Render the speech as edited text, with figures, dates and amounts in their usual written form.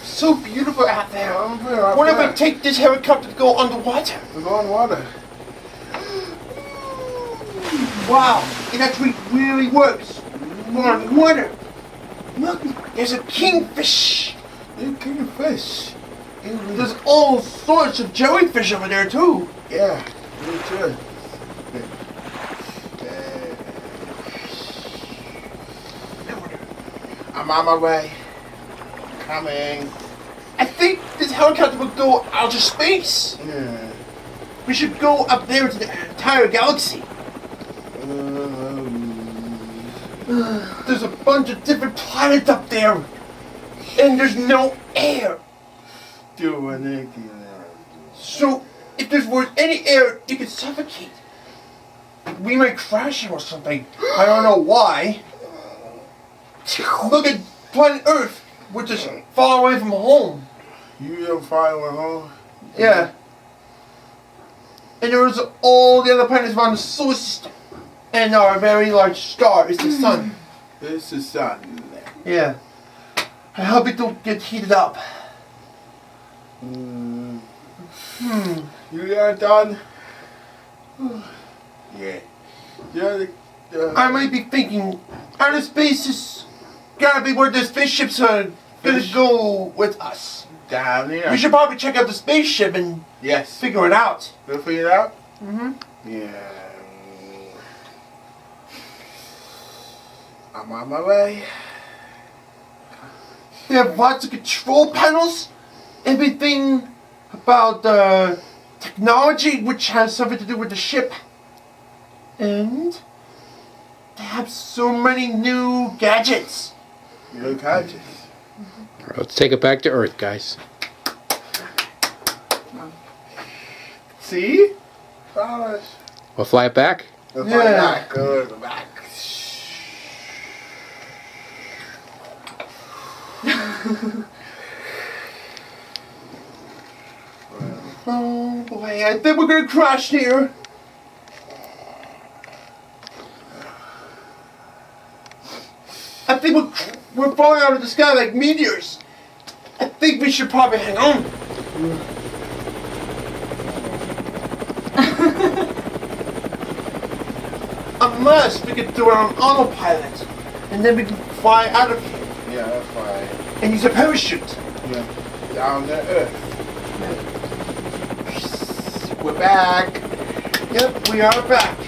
So beautiful out there. What if I take this helicopter to go underwater? We're going water. Wow, it actually really works. We're on water. Look, there's a kingfish. There's kingfish. There's all sorts of jellyfish over there too. Yeah, me too. I'm on my way. Coming. I think this helicopter will go out of space. Yeah. We should go up there to the entire galaxy. There's a bunch of different planets up there. And there's no air. So, if there was any air, you could suffocate. We might crash or something. I don't know why. Look at planet Earth. We're just far away from home. You far away home? Yeah. And there's all the other planets around the solar system. And our very large star is the sun. It's the sun. Yeah. I hope it don't get heated up. You are done? Yeah. I might be thinking, outer space is gotta be where the spaceships are gonna go with us. Down here. We should probably check out the spaceship and figure it out. We'll figure it out? Mm-hmm. Yeah. I'm on my way. They have lots of control panels. Everything about technology which has something to do with the ship. And they have so many new gadgets. New gadgets. Let's take it back to Earth, guys. See? We'll fly it back. We'll fly it back. Go back. Oh boy, I think we're gonna crash here. I think we're falling out of the sky like meteors. I think we should probably hang on. Unless we could do it on autopilot, and then we can fly out of here. Yeah, that's fine. And use a parachute. Yeah. Down to Earth. We're back. Yep, we are back.